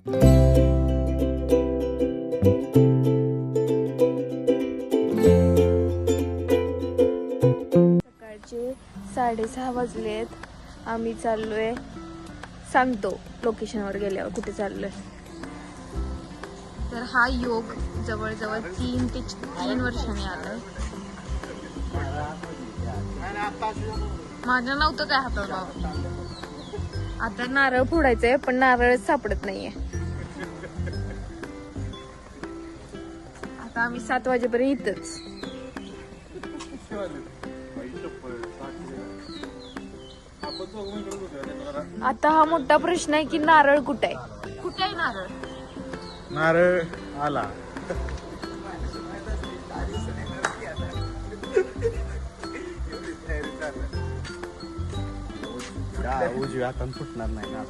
सकाळचे 6:30 वाजलेत. आम्ही चाललोय, सांगतो लोकेशनवर गेल्यावर कुठे चाललोय. तर हा योग जवळजवळ 3 ते 3 वर्षांनी आलाय. माझं नव्हतं काय हातात बाबा. आता नारळ फोडायचंय पण नारळच सापडत नाहीये. आता आम्ही 7 वाजेपर्यंत इथंच. आता हा मोठा प्रश्न आहे की नारळ कुठे आहे. कुठे आहे नारळ? नारळ आला. उजव्या हातानं फुटणार नाही नारळ.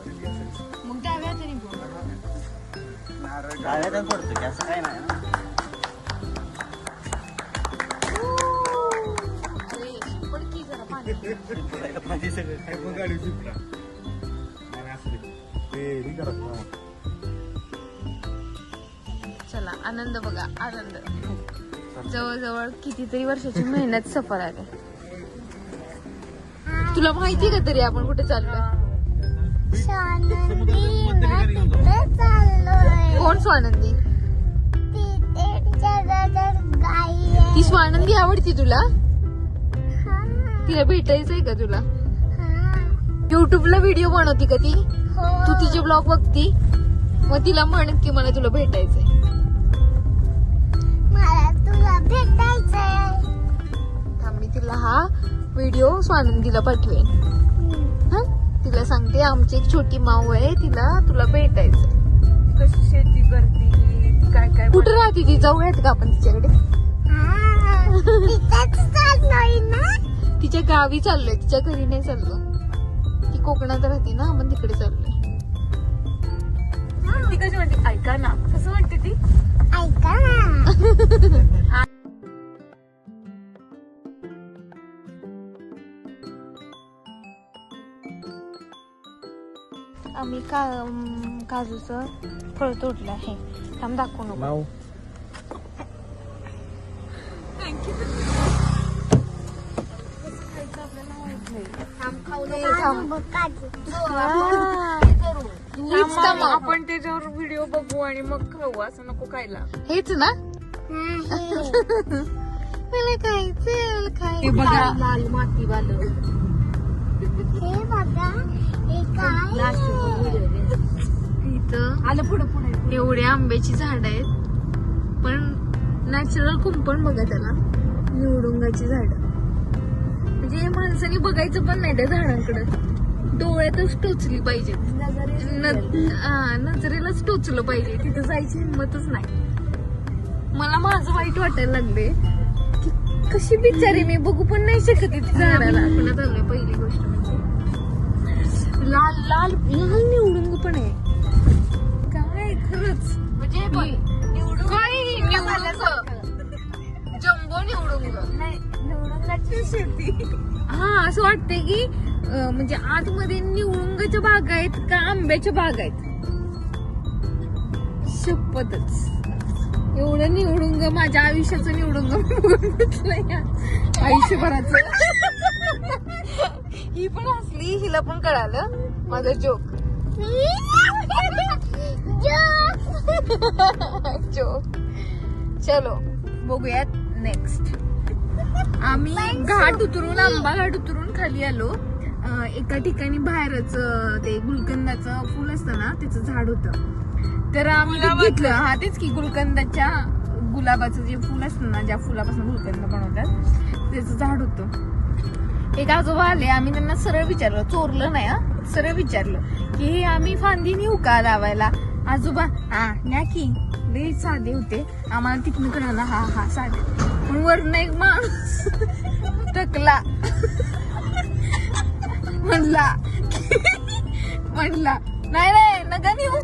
मग डाव्या हाताने बोल. डाव्या हातानं पडतो की असं काय नाही ना. पाणी सगळं काय मग गाडी शिकला आणि असले ते करत ना. चला आनंद बघा, आनंद. जवळजवळ कितीतरी वर्षाची मेहनत सफल आली. तुला माहिती का तरी आपण कुठे चाललोय? कोण स्वानंदी? ती स्वानंदी आवडती तुला? तिला भेटायचंय का तुला? युट्यूबला व्हिडिओ बनवती का ती? तू तिचे ब्लॉग बघती? मग तिला म्हण की मला तुला भेटायचंय. मी तिला हा व्हिडिओ स्वानंदीला पाठवेन. हा, तिला सांगते आमची एक छोटी माऊ आहे, तिला तुला भेटायचंय. कशी शेती करते, काय काय, कुठे राहते ती? जाऊयात का आपण तिच्याकडे? तिच्या गावी चाललोय, तिच्या घरी नाही चाललो. ती कोकणात राहते ना, आपण तिकडे चाललोय. ती कशी म्हणते? ऐका ना. कसं म्हणते ती? ऐका ना. आम्ही काजूचं फळ तोडलं आहे. थांब दाखवू नको. आपण त्याच्यावर व्हिडिओ बघू आणि मग खाऊ, असं नको खायला. हेच ना मला खायचं. हे बघा लाल माती वालं. हे बघा इथं आलं पुढे पुढे एवढे आंब्याची झाड आहेत, पण नॅचरल कुंपण बघा त्याला. निवडुंगाची झाड म्हणजे माणसाने बघायचं पण नाही त्या झाडांकडे. डोळ्यातच टोचली पाहिजे, नजरेलाच टोचलं पाहिजे. तिथं जायची हिंमतच नाही. मला माझं वाईट वाटायला लागले की कशी बिचारी मी बघू पण नाही शकत ती झाडाला. आपण चाललोय. पहिली गोष्ट म्हणजे लाल लाल लाल निवडुंग पण आहे. काय खरंच म्हणजे काय जम्बो निवडुंग नाही, निवडुंगाची शेती. हा, असं वाटतंय की म्हणजे आतमध्ये निवडुंगाच्या बाग आहेत का आंब्याच्या बाग आहेत. शपथच एवढं निवडुंग माझ्या आयुष्याचं निवडुंग आयुष्यभराचं. ही पण हसली, हिला पण कळालं माझा जोक. जोक. चलो बघूयात नेक्स्ट. आम्ही घाट उतरून, आंबा घाट उतरून खाली आलो. एका ठिकाणी बाहेरच ते गुलकंदाचं फुल असतं ना, त्याचं झाड होतं. तर आम्ही घेतलं. हा, तेच की गुलकंदाच्या गुलाबाचं जे फुल असतं ना, ज्या फुलापासून गुलकंद बनवतात, त्याचं झाड होतं. एक आजोबा आले. आम्ही त्यांना सरळ विचारलं, चोरलं नाही हा, सरळ विचारलं की हे आम्ही फांदी नेऊ का लावायला? आजोबा हा न्या की. लई साधे होते. आम्हाला तिथनं कळालं हा हा साधे. पण वरनं एक माणूस टकला. म्हणला नाही नाही नका नेऊ,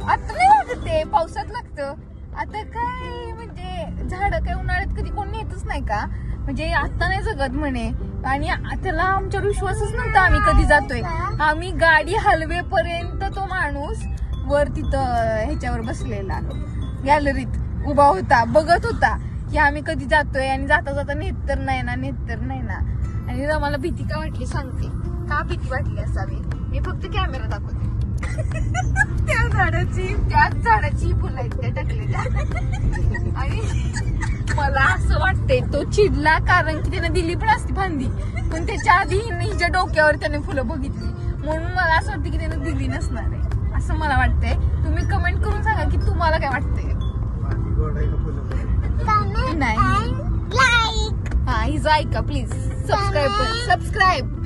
आता नाही वाटत, ते पावसात लागतं. आता काय म्हणजे झाड काय उन्हाळ्यात कधी कोण नेतच नाही का? म्हणजे आता नाही जगत म्हणे. आणि त्याला आमच्यावर विश्वासच नव्हता आम्ही कधी जातोय. आम्ही गाडी हलवेपर्यंत तो माणूस वर तिथं ह्याच्यावर बसलेला गॅलरीत उभा होता, बघत होता की आम्ही कधी जातोय आणि जाता जाता नेत तर नाही ना. आणि आम्हाला भीती का वाटली सांगते, का भीती वाटली असावी. मी फक्त कॅमेरा दाखवते. त्याच झाडाची फुलं आहेत त्या टाकलेल्या. आणि मला असं वाटतंय तो चिडला कारण की त्याने दिली पण असती फांदी, पण त्याच्या आधी हिच्या डोक्यावर त्याने फुलं बघितली म्हणून मला असं वाटतं की त्याने दिली नसणार आहे असं मला वाटतंय. तुम्ही कमेंट करून सांगा की तुम्हाला काय वाटतंय. नाही हा हिचं ऐका प्लीज. सबस्क्राईब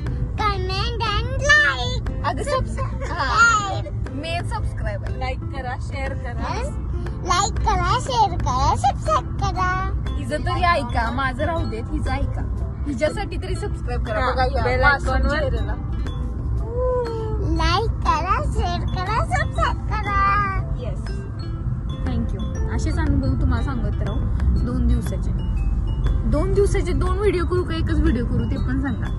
अगं मी सबस्क्राईब लाईक करा, शेअर करा, सबस्क्राईब करा. हिचं तरी ऐका, माझं राहू देत, हिचं ऐका. हिच्यासाठी तरी सबस्क्राईब करा. लाईक करा, शेअर करा, सबस्क्राईब करा. Yes, thank you. असेच अनुभव तुम्हाला सांगत राहू. 2 दिवसाचे 2 व्हिडिओ करू का एकच व्हिडिओ करू ते पण सांगा.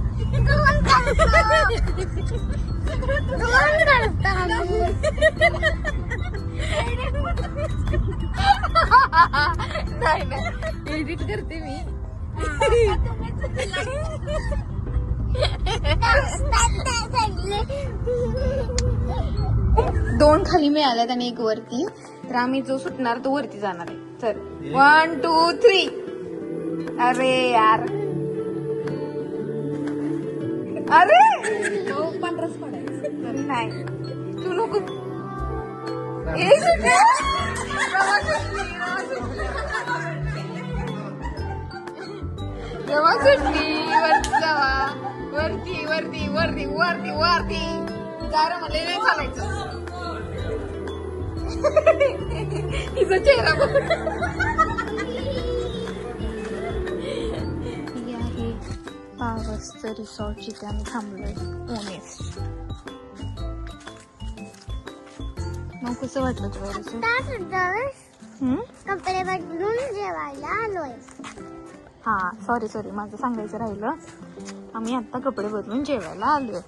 नाही एडिट करते मी. 2 खाली मिळाल्यात आणि 1 वरती. तर आम्ही जो सुटणार तो वरती जाणार आहे. चल 1 2 3. अरे यार, अरे पंधराच पडायचं नाही तू नको. वरती गार मला नाही चालायचं. तिचा चेहरा बघ. ही आहे पावस रिसॉर्ट जिथे आम्ही थांबलोय पुणे. मग कसं वाटलं तुला रिसॉर्ट? कपडे बदलून जेवायला आलोय. हा सॉरी माझं सांगायचं राहिलं. आम्ही आता कपडे बदलून जेवायला आलोय.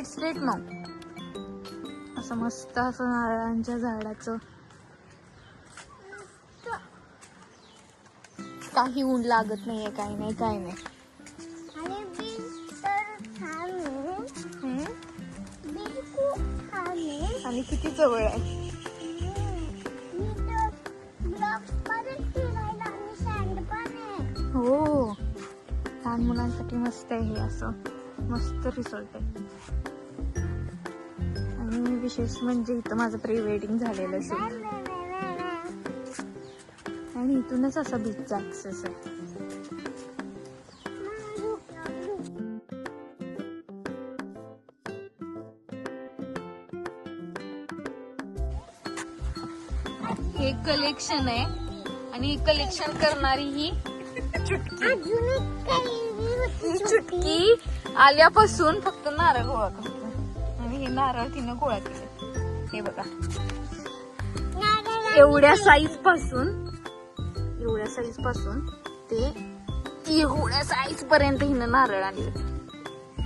स्ट्रेट मग असं मस्त असं नारळांच्या झाडाचं काही ऊन लागत नाहीये, काही नाही. आणि बिल तर छान आहे. बिल खूप छान आहे. आणि किती जवळ आहे. मी तर ब्लॉक परत फिरायला आणि सँड पण आहे. हो, लहान मुलांसाठी मस्त आहे हे. असं मस्त रिसॉर्ट आहे. आणि विशेष म्हणजे इथं माझं प्री वेडिंग झालेलं असेल आणि इथूनच असा बीचचा ऍक्सेस आहे. हे कलेक्शन आहे आणि कलेक्शन करणारी ही चुटकी आल्यापासून फक्त नारळ गोळा करतो. आणि हे नारळ तिनं गोळा केले. हे बघा एवढ्या साईज पासून ते एवढ्या साईज पर्यंत हिनं नारळ आणले,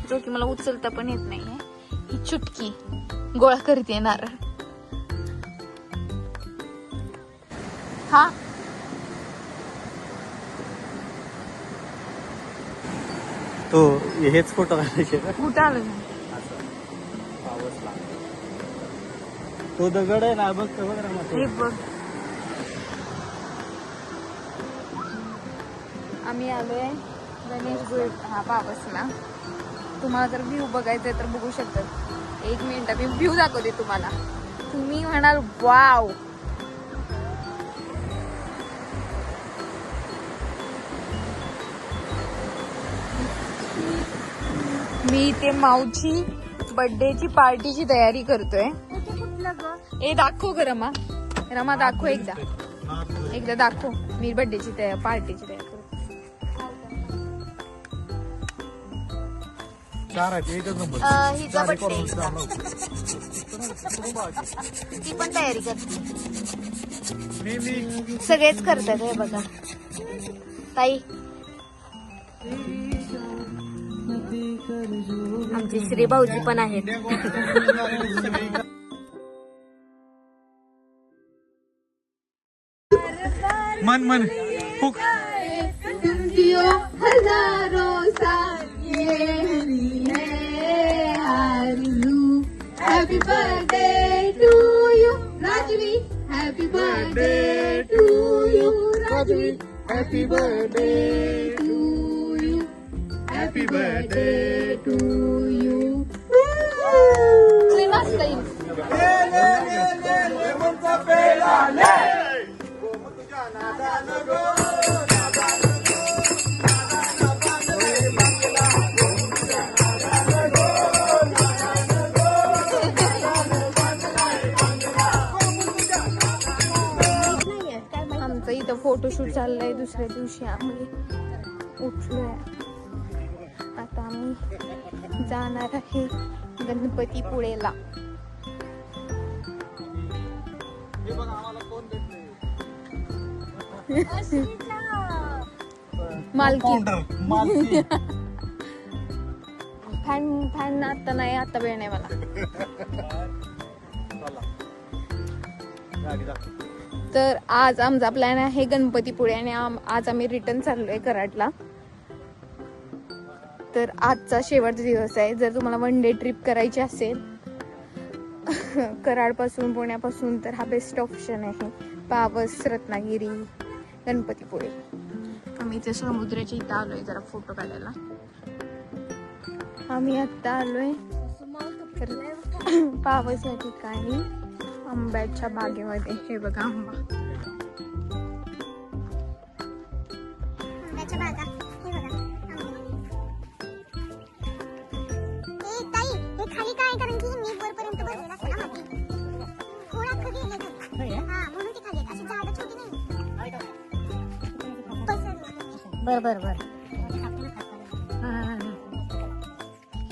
जो की मला उचलता पण येत नाहीये. ही चुटकी गोळा करते नारळ. हा तो हेच फोटो काढायचे का? कुठं आलं पावसला तो दगड आहे ना, बघ बघ ना हे बघ. आम्ही आलोय गणेशगुळ पावसला. तुम्हाला जर व्ह्यू बघायचंय तर बघू शकतात. 1 मिनिट मी व्ह्यू दाखवते तुम्हाला. तुम्ही म्हणाल वाव. मी इथे माऊची बर्थडेची पार्टीची तयारी करतोय. ए दाखव ग रमा दाखव एकदा दाखव. मी बर्थडेची पार्टीची तयारी करतो. हिचा बर्थडे ती पण तयारी करते. सगळेच करतात हे बघा. ताई आमचे श्री भाऊजी पण आहेत. मन मन हुक. हजारों साल ये है आरज़ू. Happy birthday to you, Rajvi. Happy birthday to you, Rajvi. Happy birthday To you. Happy birthday to you. मस्त येईल. आमचं इथं फोटोशूट चाललंय. दुसऱ्या दिवशी आम्ही उठलोय. आता आम्ही जाणार आहे गणपतीपुळेला. मालकी फॅन आता नाही, आता वेळ नाही मला. तर आज आमचा प्लॅन आहे गणपतीपुळे आणि आज आम्ही रिटर्न चाललोय कराडला. तर आजचा शेवटचा दिवस आहे. जर तुम्हाला वन डे ट्रिप करायची असेल कराडपासून पुण्यापासून तर हा बेस्ट ऑप्शन आहे. पावस, रत्नागिरी, गणपतीपुळे. आम्ही इथे समुद्राच्या इथं आलोय जरा फोटो काढायला. आम्ही आत्ता आलोय पावस या ठिकाणी आंब्याच्या बागेमध्ये. हे बघा आंबा. आंब्याच्या बागा हे बघा. हे ताई हे खाली काय कारण की मी वरपर्यंत भरलेलं असतं ना माती. थोडा खाली आहे खाली. हा म्हणून ते खाली आहेत. अशी झाडं छोटी नाही. बर बर बर.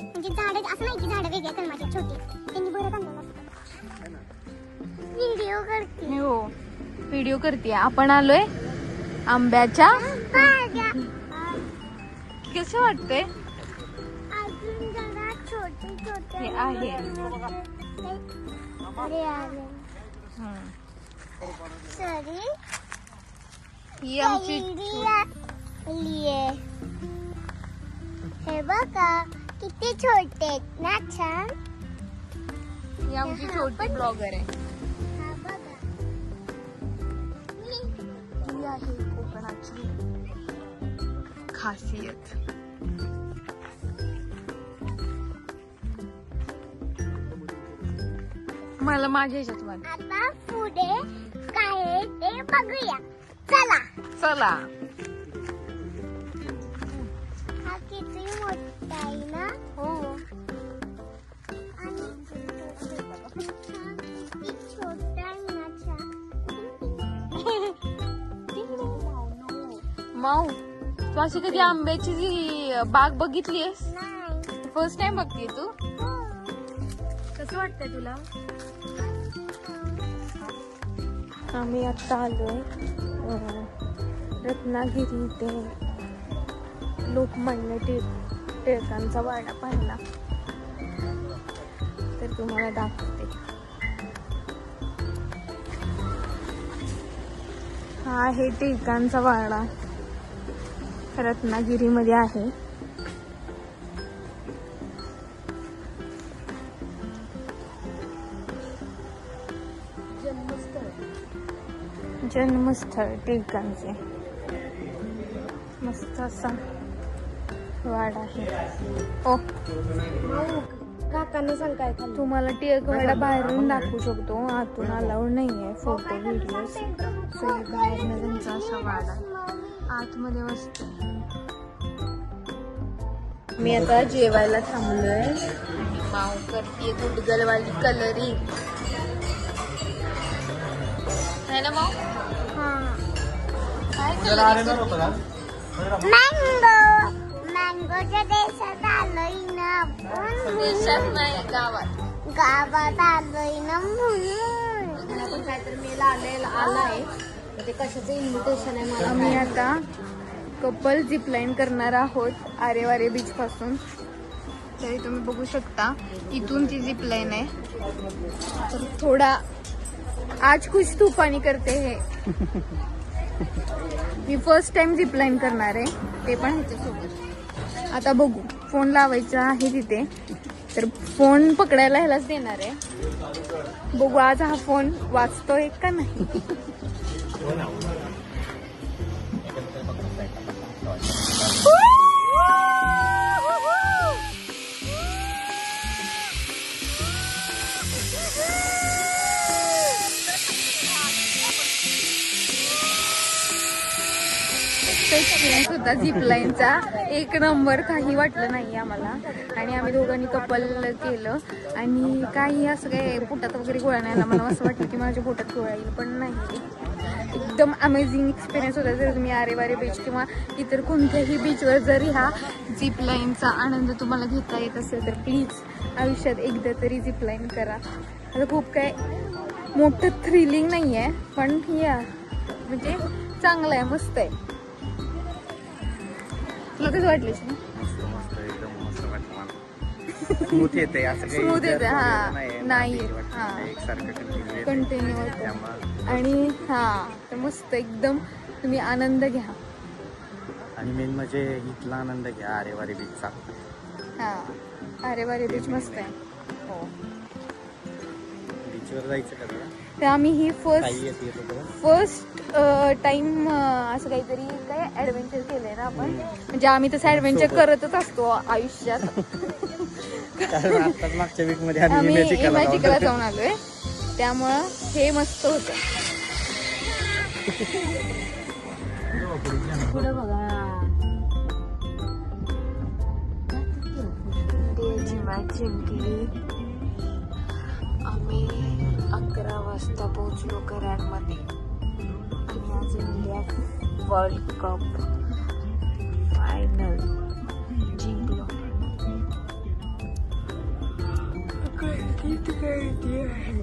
म्हणजे झाडं असं नाही की झाडं वेगळ्या कलमाची छोटी त्यांनी भरत आणलेलं असतं. व्हिडिओ करते. हो व्हिडिओ करते. आपण आलोय आंब्याच्या. बागा. कसं वाटतंय? अजून जरा छोटे छोटे हे आहे. अरे आले सॉरी. ही आमची लिए हे बघा किती छोटे आहेत ना. छान. ही आमची छोटी ब्लॉगर आहे. हा बघा. ही आहे कोकणाची खासियत. मला माझ्या ह्याच्यात वाट. आता पुढे काय आहे ते बघूया. चला. चला. हा किती मोठा आहे ना. हो आणि छान किती छोटा आहे ना. छान. माऊ, तू अशी कधी आंब्याची जी बाग बघितली आहेस? नाही. फर्स्ट टाइम बघतीये तू? कसं वाटतंय तुला? आम्ही आता आलोय रत्नागिरी ते लोकमान्य टिळकांचा वाडा पाहिला. तर तुम्हाला दाखवते. हा आहे टिळकांचा वाडा. रत्नागिरीमध्ये आहे. जन्मस्थळ टिळकांचे. मस्त असा वाडा आहे. ओ काकांना सांग काय खाल्लं. तुम्हाला टिळक वाडा बाहेरून दाखवू शकतो, आतून अलाउड नाहीये फोटो व्हिडिओ. सगळे बाहेरनं त्यांचा असा वाडा आतमध्ये मस्त. मी आता जेवायला थांबलोय आणि माऊ करते गुडगलवाली कलरिंग है ना माऊ? काय coloring करते? मँगोच्या देशात आलोय ना आपण. देशात नाही गावात. गावात आलोय ना म्हणून. आपण काहीतरी मेला आलाय. ते कशाचं इन्व्हिटेशन आहे मला. आम्ही आता कपल झिपलाईन करणार आहोत आरेवारे बीच पासून. तरी तुम्ही बघू शकता इथून ती झिप लाईन आहे. तर थोडा आज खुश तुफानी करते हे. मी फर्स्ट टाइम झिप लाईन करणार आहे, ते पण ह्याच्यासोबत. आता बघू, फोन लावायचा आहे तिथे, तर फोन पकडायला ह्यालाच देणार आहे. बघू आज हा फोन वाचतोय का नाही. एक्सपिरियन्स होता झिप लाईनचा, एक नंबर. काही वाटलं नाही आम्हाला. आणि आम्ही दोघांनी कपल केलं आणि काही असं काय पोटात वगैरे गोळा नाही आला. मला असं वाटलं की माझ्या पोटात गोळा येईल, पण नाही. एकदम अमेझिंग एक्सपिरियन्स होता. जर तुम्ही आरेवारे बीच किंवा इतर कोणत्याही बीचवर जर ह्या झिप लाईनचा आनंद तुम्हाला घेता येत असेल तर प्लीज आयुष्यात एकदा तरी झिप लाईन करा. आता खूप काय मोठं थ्रिलिंग नाही आहे, पण या म्हणजे चांगलं आहे, मस्त आहे. तुला कसं वाटलं? मस्त मस्त एकदम मस्त वाटलं मला. स्मूथ येते असं काही स्मूथ येते. जर हा नाही. वाटतं. हा एकसारखं कंटिन्यू होतं. त्यामुळे आणि हा तर मस्त एकदम तुम्ही आनंद घ्या. आणि मेन म्हणजे इथला आनंद घ्या आरेवारी बीचचा. हा आरेवारे बीच मस्त आहे. हो, बीचवर जायचं का तुला? तर आम्ही ही काही येत होतं फर्स्ट टाइम असं काहीतरी काय ऍडव्हेंचर केलंय ना आपण. म्हणजे आम्ही तसं ऍडव्हेंचर करतच असतो आयुष्यात. कारण आताच मागच्या वीक मध्ये आम्ही इमॅजिकला इमॅजिकला जाऊन आलोय, त्यामुळं हे मस्त होतं. पुढे बघा. इंडियाची मॅच जिंकली. आम्ही 11 वाजता पोहोचलो कराडमध्ये आणि आज इंडिया वर्ल्ड कप फायनल जिंकलो. किती काय आहे.